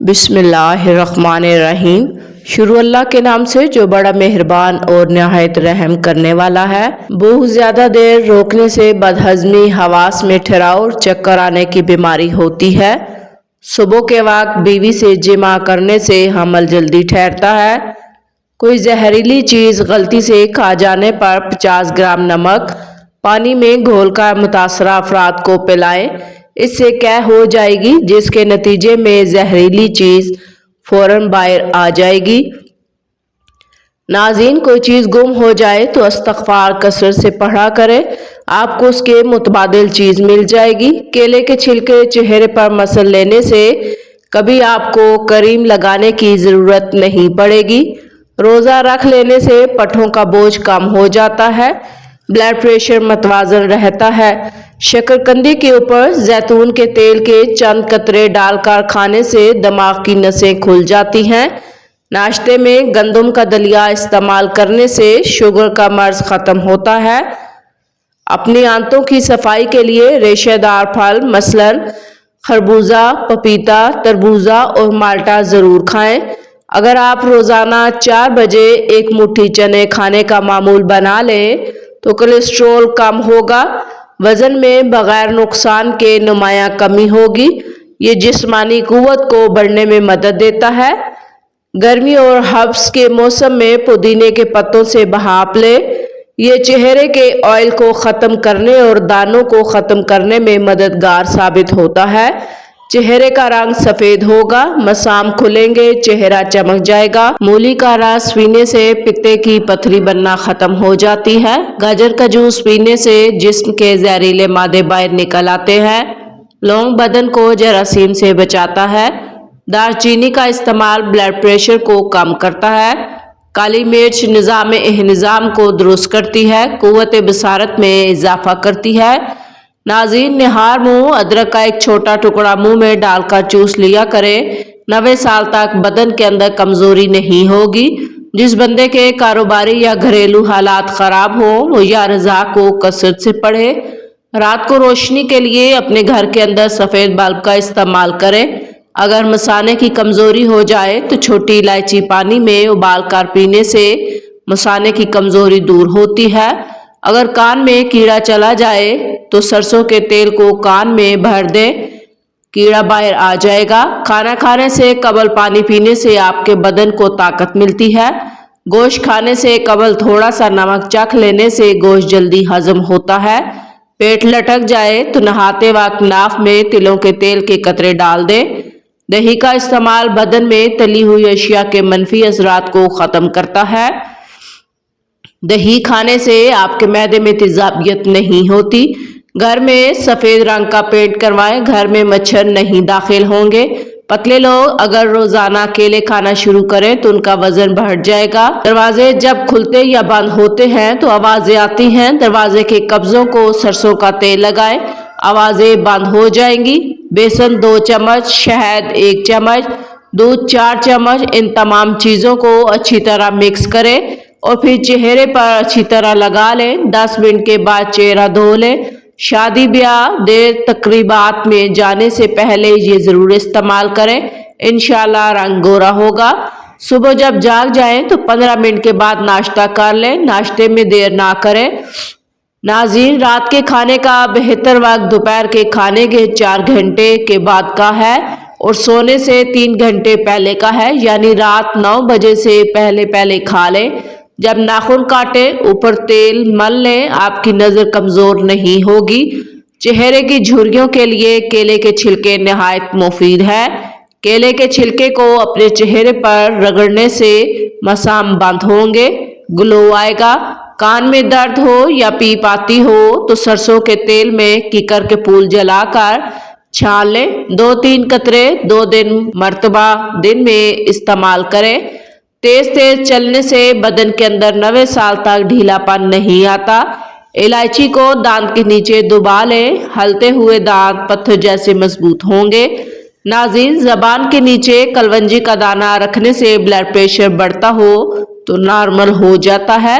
بسم اللہ الرحمن الرحیم۔ شروع اللہ کے نام سے جو بڑا مہربان اور نہایت رحم کرنے والا ہے۔ بہت زیادہ دیر روکنے سے بدہضمی، حواس میں ٹھہراؤ اور چکر آنے کی بیماری ہوتی ہے۔ صبح کے وقت بیوی سے جماع کرنے سے حمل جلدی ٹھہرتا ہے۔ کوئی زہریلی چیز غلطی سے کھا جانے پر 50 گرام نمک پانی میں گھول کر متاثرہ افراد کو پلائیں۔ اس سے قے ہو جائے گی، جس کے نتیجے میں زہریلی چیز فوراً باہر آ جائے گی۔ ناظرین، کوئی چیز گم ہو جائے تو استغفار کثرت سے پڑھا کرے، آپ کو اس کے متبادل چیز مل جائے گی۔ کیلے کے چھلکے چہرے پر مسل لینے سے کبھی آپ کو کریم لگانے کی ضرورت نہیں پڑے گی۔ روزہ رکھ لینے سے پٹھوں کا بوجھ کم ہو جاتا ہے، بلڈ پریشر متوازن رہتا ہے۔ شکرقندی کے اوپر زیتون کے تیل کے چند قطرے ڈال کر کھانے سے دماغ کی نسیں کھل جاتی ہیں۔ ناشتے میں گندم کا دلیا استعمال کرنے سے شوگر کا مرض ختم ہوتا ہے۔ اپنی آنتوں کی صفائی کے لیے ریشہ دار پھل مثلاً خربوزہ، پپیتا، تربوزہ اور مالٹا ضرور کھائیں۔ اگر آپ روزانہ 4 بجے ایک مٹھی چنے کھانے کا معمول بنا لیں تو کولیسٹرول کم ہوگا، وزن میں بغیر نقصان کے نمایاں کمی ہوگی۔ یہ جسمانی قوت کو بڑھانے میں مدد دیتا ہے۔ گرمی اور حبس کے موسم میں پودینے کے پتوں سے بھاپ لیں۔ یہ چہرے کے آئل کو ختم کرنے اور دانوں کو ختم کرنے میں مددگار ثابت ہوتا ہے۔ چہرے کا رنگ سفید ہوگا، مسام کھلیں گے، چہرہ چمک جائے گا۔ مولی کا رس پینے سے پتے کی پتھری بننا ختم ہو جاتی ہے۔ گاجر کا جوس پینے سے جسم کے زہریلے مادے باہر نکل آتے ہیں۔ لونگ بدن کو جراثیم سے بچاتا ہے۔ دار چینی کا استعمال بلڈ پریشر کو کم کرتا ہے۔ کالی مرچ نظام ہضم کو درست کرتی ہے، قوت بصارت میں اضافہ کرتی ہے۔ ناظرین، نہار منہ ادرک کا ایک چھوٹا ٹکڑا منہ میں ڈال کر چوس لیا کریں۔ 90 سال تک بدن کے اندر کمزوری نہیں ہوگی۔ جس بندے کے کاروباری یا گھریلو حالات خراب ہوں وہ یا رضا کو کثرت سے پڑھے۔ رات کو روشنی کے لیے اپنے گھر کے اندر سفید بلب کا استعمال کریں۔ اگر مثانے کی کمزوری ہو جائے تو چھوٹی الائچی پانی میں ابال کر پینے سے مثانے کی کمزوری دور ہوتی ہے۔ اگر کان میں کیڑا چلا جائے تو سرسوں کے تیل کو کان میں بھر دیں، کیڑا باہر آ جائے گا۔ کھانا کھانے سے قبل پانی پینے سے آپ کے بدن کو طاقت ملتی ہے۔ گوشت کھانے سے قبل تھوڑا سا نمک چکھ لینے سے گوشت جلدی ہضم ہوتا ہے۔ پیٹ لٹک جائے تو نہاتے وقت ناف میں تلوں کے تیل کے قطرے ڈال دیں۔ دہی کا استعمال بدن میں تلی ہوئی اشیاء کے منفی اثرات کو ختم کرتا ہے۔ دہی کھانے سے آپ کے معدے میں تیزابیت نہیں ہوتی۔ گھر میں سفید رنگ کا پینٹ کروائیں، گھر میں مچھر نہیں داخل ہوں گے۔ پتلے لوگ اگر روزانہ کیلے کھانا شروع کریں تو ان کا وزن بڑھ جائے گا۔ دروازے جب کھلتے یا بند ہوتے ہیں تو آوازیں آتی ہیں۔ دروازے کے قبضوں کو سرسوں کا تیل لگائیں، آوازیں بند ہو جائیں گی۔ بیسن 2 چمچ، شہد 1 چمچ، دودھ 4 چمچ، ان تمام چیزوں کو اچھی طرح مکس کریں اور پھر چہرے پر اچھی طرح لگا لیں۔ 10 منٹ کے بعد چہرہ دھو لیں۔ شادی بیاہ دیر تقریبات میں جانے سے پہلے یہ ضرور استعمال کریں، انشاءاللہ رنگ گورا ہوگا۔ صبح جب جاگ جائیں تو 15 منٹ کے بعد ناشتہ کر لیں، ناشتے میں دیر نہ کریں۔ ناظرین، رات کے کھانے کا بہتر وقت دوپہر کے کھانے کے 4 گھنٹے کے بعد کا ہے اور سونے سے 3 گھنٹے پہلے کا ہے، یعنی رات 9 بجے سے پہلے کھا لیں۔ جب ناخن کاٹیں اوپر تیل مل لیں، آپ کی نظر کمزور نہیں ہوگی۔ چہرے کی جھریوں کے لیے کیلے کے چھلکے نہایت مفید ہے۔ کیلے کے چھلکے کو اپنے چہرے پر رگڑنے سے مسام بند ہوں گے، گلو آئے گا۔ کان میں درد ہو یا پیپ آتی ہو تو سرسوں کے تیل میں کیکر کے پھول جلا کر چھان لیں، 2-3 قطرے 2 مرتبہ دن میں استعمال کریں۔ تیز چلنے سے بدن کے اندر 90 سال تک ڈھیلا پن نہیں آتا۔ الائچی کو دانت کے نیچے دبا لیں، ہلتے ہوئے دانت پتھر جیسے مضبوط ہوں گے۔ ناظرین، زبان کے نیچے کلونجی کا دانہ رکھنے سے بلڈ پریشر بڑھتا ہو تو نارمل ہو جاتا ہے۔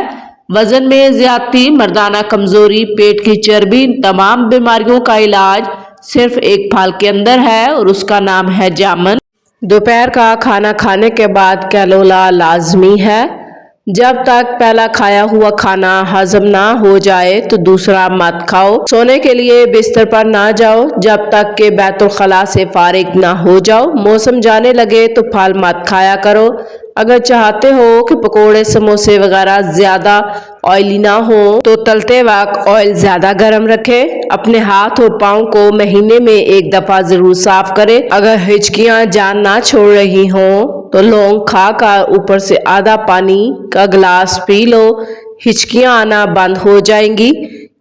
وزن میں زیادتی، مردانہ کمزوری، پیٹ کی چربی، ان تمام بیماریوں کا علاج صرف ایک پھل کے اندر ہے اور اس کا نام ہے جامن۔ दोपहर का खाना खाने के बाद कैलोला लाजमी है। जब तक पहला खाया हुआ खाना हजम ना हो जाए तो दूसरा मत खाओ। सोने के लिए बिस्तर पर ना जाओ जब तक कि बैतुल खला से फारिग ना हो जाओ। मौसम जाने लगे तो फल मत खाया करो। अगर चाहते हो कि पकोड़े समोसे वगैरह ज्यादा ऑयली ना हो तो तलते वक्त ऑयल ज्यादा गर्म रखें। अपने हाथ और पाँव को महीने में एक दफा जरूर साफ करें। अगर हिचकियां जान ना छोड़ रही हों तो लौंग खाकर ऊपर से आधा पानी का गिलास पी लो, हिचकियां आना बंद हो जाएंगी।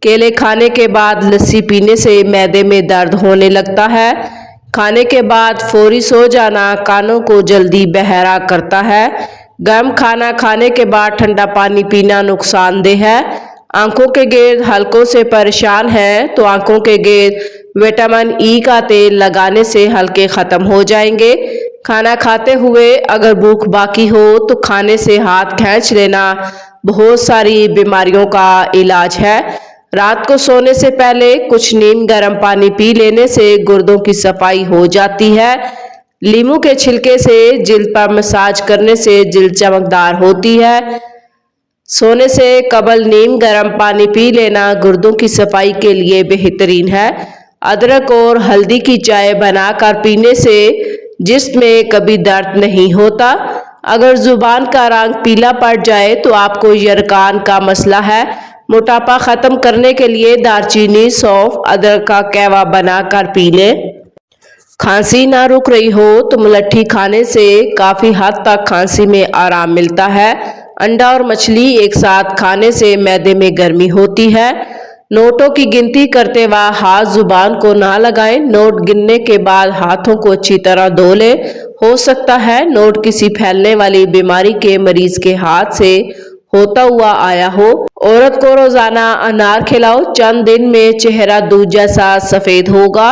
केले खाने के बाद लस्सी पीने से मैदे में दर्द होने लगता है। खाने के बाद फौरी सो जाना कानों को जल्दी बहरा करता है। गर्म खाना खाने के बाद ठंडा पानी पीना नुकसानदेह है। आंखों के गिर्द हल्कों से परेशान है तो आंखों के गिर्द विटामिन ई का तेल लगाने से हल्के खत्म हो जाएंगे। खाना खाते हुए अगर भूख बाकी हो तो खाने से हाथ खींच लेना बहुत सारी बीमारियों का इलाज है। रात को सोने से पहले कुछ नीम गर्म पानी पी लेने से गुर्दों की सफाई हो जाती है। लीमू के छिलके से जिल्द पर मसाज करने से जिल्द चमकदार होती है। सोने से कबल नीम गर्म पानी पी लेना गुर्दों की सफाई के लिए बेहतरीन है। अदरक और हल्दी की चाय बनाकर पीने से जिस्म में कभी दर्द नहीं होता। अगर जुबान का रंग पीला पड़ जाए तो आपको यरकान का मसला है। मोटापा खत्म करने के लिए दालचीनी, सौंफ, अदरक का कहवा बनाकर पी लें। खांसी ना रुक रही हो तो मुलट्ठी खाने से काफी हद तक खांसी में आराम मिलता है। अंडा और मछली एक साथ खाने से मैदे में गर्मी होती है। नोटों की गिनती करते वक्त हाथ जुबान को ना लगाएं। नोट गिनने के बाद हाथों को अच्छी तरह धो लें। हो सकता है नोट किसी फैलने वाली बीमारी के मरीज के हाथ से होता हुआ आया हो। औरत को रोजाना अनार खिलाओ, चंद दिन में चेहरा दूध जैसा सफेद होगा।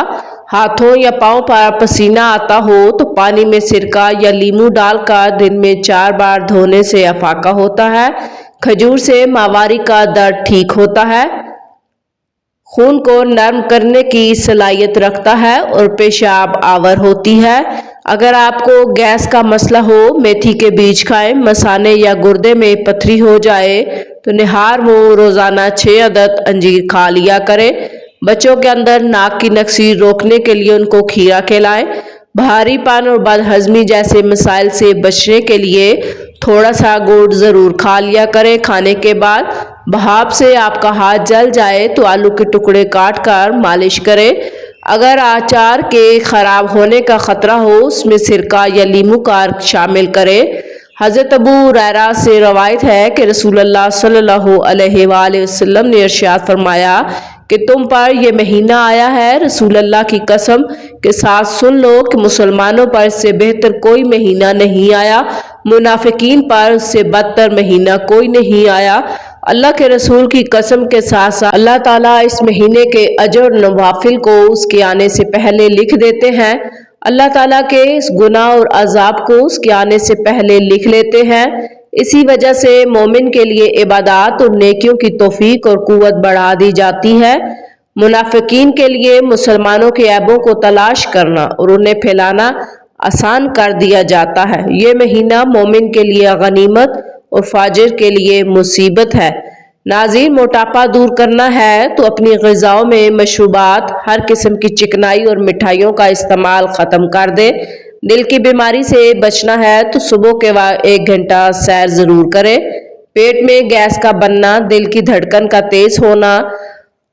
हाथों या पाँव पर पसीना आता हो तो पानी में सिरका या लीमू डालकर दिन में 4 बार धोने से अफाका होता है। खजूर से माहवारी का दर्द ठीक होता है, खून को नरम करने की सलाहियत रखता है और पेशाब आवर होती है। अगर आपको गैस का मसला हो मेथी के बीज खाएं। मसाने या गुर्दे में पथरी हो जाए तो निहार मुंह रोजाना 6 अदद अंजीर खा लिया करें। बच्चों के अंदर नाक की नक्सी रोकने के लिए उनको खीरा खिलाएं। भारीपन और बदहजमी जैसे मसाइल से बचने के लिए थोड़ा सा गुड़ जरूर खा लिया करें। खाने के बाद भाप से आपका हाथ जल जाए तो आलू के टुकड़े काट कर मालिश करें। अगर अचार के खराब होने का खतरा हो उसमें सिरका या लीमू का शामिल करें। हज़रत अबू हुरैरा से रवायत है कि रसूलुल्लाह सल्लल्लाहु अलैहि वसल्लम ने इरशाद फरमाया कि तुम पर यह महीना आया है, रसूलुल्लाह की कसम के साथ सुन लो कि मुसलमानों पर इससे बेहतर कोई महीना नहीं आया, मुनाफिकीन पर इससे बदतर महीना कोई नहीं आया। अल्लाह के रसूल की कसम के साथ साथ अल्लाह ताला इस महीने के अजर नवाफिल को उसके आने से पहले लिख देते हैं। अल्लाह ताला के इस गुनाह और अजाब को उसके आने से पहले लिख लेते हैं। इसी वजह से मोमिन के लिए इबादत और नेकियों की तौफीक और कुव्वत बढ़ा दी जाती है। मुनाफिकीन के लिए मुसलमानों के ऐबों को तलाश करना और उन्हें फैलाना आसान कर दिया जाता है। ये महीना मोमिन के लिए गनीमत और फाजिर के लिए मुसीबत है। नाज़रीन, मोटापा दूर करना है तो अपनी ग़िज़ाओं में मशरूबात, हर किस्म की चिकनाई और मिठाइयों का इस्तेमाल ख़त्म कर दे। दिल की बीमारी से बचना है तो सुबह के वक्त 1 घंटा सैर ज़रूर करें। पेट में गैस का बनना, दिल की धड़कन का तेज़ होना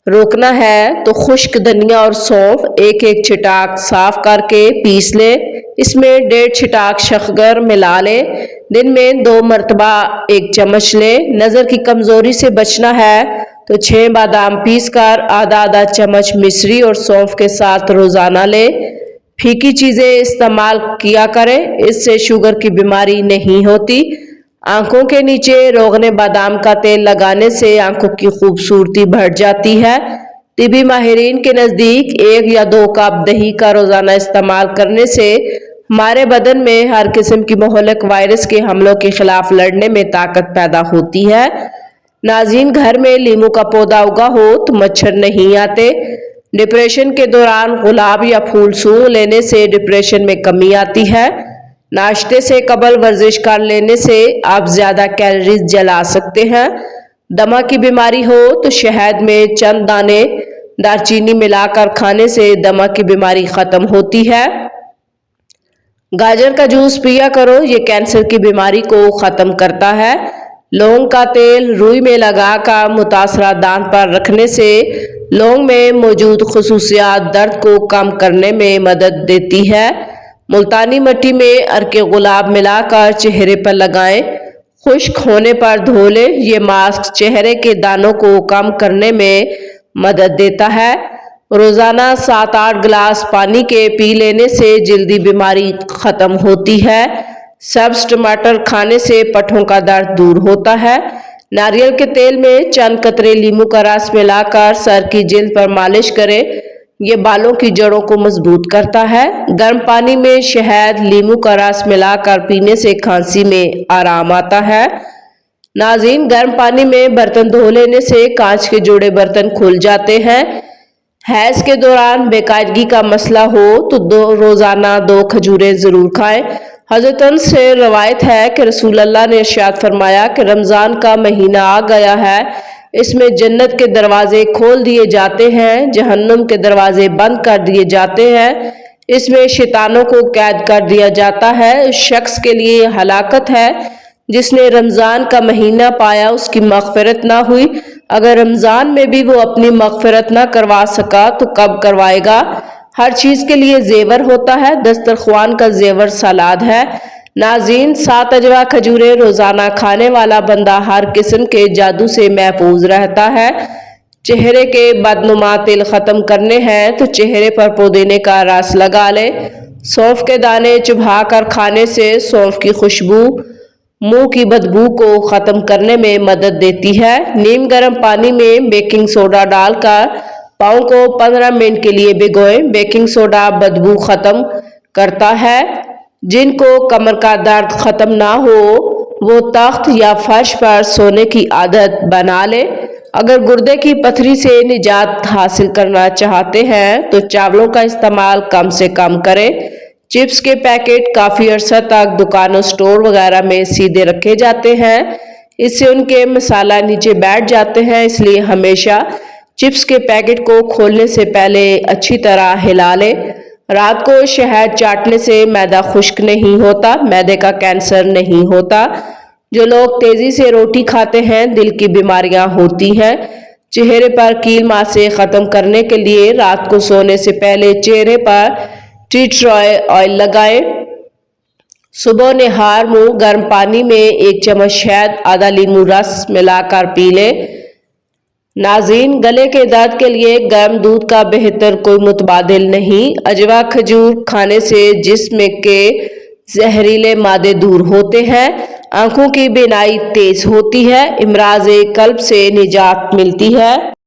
रोकना है तो खुश्क धनिया और सौंफ एक छिटाक साफ करके पीस ले। इसमें 1.5 छिटाक शक्कर मिला ले। दिन में 2 मरतबा 1 चम्मच ले। नज़र की कमज़ोरी से बचना है तो 6 बादाम पीस कर आधा चम्मच मिश्री और सौंफ के साथ रोज़ाना ले। फीकी चीज़ें इस्तेमाल किया करें, इससे शुगर की बीमारी नहीं होती। आंखों के नीचे रोगने बादाम का तेल लगाने से आंखों की खूबसूरती बढ़ जाती है। तिबी माहिरीन के नज़दीक 1 या 2 कप दही का रोज़ाना इस्तेमाल करने से हमारे बदन में हर किस्म की मुहलक वायरस के हमलों के खिलाफ लड़ने में ताकत पैदा होती है। नाज़रीन, घर में लीमू का पौधा उगा हो तो मच्छर नहीं आते। डिप्रेशन के दौरान गुलाब या फूल सूंघ लेने से डिप्रेशन में कमी आती है। नाश्ते से कबल वर्जिश कर लेने से आप ज़्यादा कैलोरीज जला सकते हैं। दमा की बीमारी हो तो शहद में चंद दाने दालचीनी मिलाकर खाने से दमा की बीमारी ख़त्म होती है। गाजर का जूस पिया करो, ये कैंसर की बीमारी को ख़त्म करता है। लौंग का तेल रुई में लगाकर मुतासरा दांत पर रखने से लौंग में मौजूद खसूसियात दर्द को कम करने में मदद देती है। मुल्तानी मिट्टी में अर्के गुलाब मिलाकर चेहरे पर लगाएं, खुश्क होने पर धो लें। ये मास्क चेहरे के दानों को कम करने में मदद देता है। रोज़ाना 7-8 गिलास पानी के पी लेने से जल्दी बीमारी ख़त्म होती है। सब्ज़ टमाटर खाने से पट्ठों का दर्द दूर होता है। नारियल के तेल में चंद कतरे नींबू का रस मिलाकर सर की जिल्द पर मालिश करें, ये बालों की जड़ों को मजबूत करता है। गर्म पानी में शहद नींबू का रस मिलाकर पीने से खांसी में आराम आता है। नाज़रीन, गर्म पानी में बर्तन धो लेने से कांच के जुड़े बर्तन खुल जाते हैं। हैज़ के दौरान बेकायदगी का मसला हो तो रोज़ाना 2 खजूरें ज़रूर खाएं। हज़रत अनस से रवायत है कि रसूल अल्लाह ने इरशाद फरमाया कि रमज़ान का महीना आ गया है, इसमें जन्नत के दरवाजे खोल दिए जाते हैं, जहन्नुम के दरवाजे बंद कर दिए जाते हैं, इसमें शैतानों को कैद कर दिया जाता है। इस शख्स के लिए हलाकत है जिसने रमज़ान का महीना पाया, उसकी मग़फ़िरत ना हुई। अगर रमज़ान में भी वो अपनी मग़फ़िरत ना करवा सका तो कब करवाएगा। हर चीज़ के लिए ज़ेवर होता है, दस्तरख्वान का ज़ेवर सलाद है। नाज़रीन, 7 अजवा खजूरें रोज़ाना खाने वाला बंदा हर किस्म के जादू से महफूज रहता है। चेहरे के बदनुमा तिल ख़त्म करने हैं तो चेहरे पर पुदीने का रस लगा लें। सौंफ के दाने चुभा कर खाने से सौंफ की खुशबू मुंह की बदबू को ख़त्म करने में मदद देती है। नीम गर्म पानी में बेकिंग सोडा डालकर पाँव को 15 मिनट के लिए भिगोएं। बेकिंग सोडा बदबू ख़त्म करता है। जिनको कमर का दर्द ख़त्म ना हो वो तख्त या फर्श पर सोने की आदत बना ले। अगर गुर्दे की पथरी से निजात हासिल करना चाहते हैं तो चावलों का इस्तेमाल कम से कम करें। चिप्स के पैकेट काफ़ी अरसा तक दुकानों, स्टोर वगैरह में सीधे रखे जाते हैं, इससे उनके मसाला नीचे बैठ जाते हैं, इसलिए हमेशा चिप्स के पैकेट को खोलने से पहले अच्छी तरह हिला लें। रात को शहद चाटने से मैदा खुश्क नहीं होता, मैदे का कैंसर नहीं होता। जो लोग तेज़ी से रोटी खाते हैं, दिल की बीमारियां होती हैं। चेहरे पर कील मासे ख़त्म करने के लिए रात को सोने से पहले चेहरे पर टी ट्री ऑयल लगाएं। सुबह निहार मुंह गर्म पानी में 1 चम्मच शहद आधा नींबू रस मिलाकर पी लें। नाज़रीन, गले के दर्द के लिए गर्म दूध का बेहतर कोई मुतबादिल नहीं। अजवा खजूर खाने से जिस्म के जहरीले मादे दूर होते हैं, आंखों की बीनाई तेज होती है, इमराज़ कल्ब से निजात मिलती है।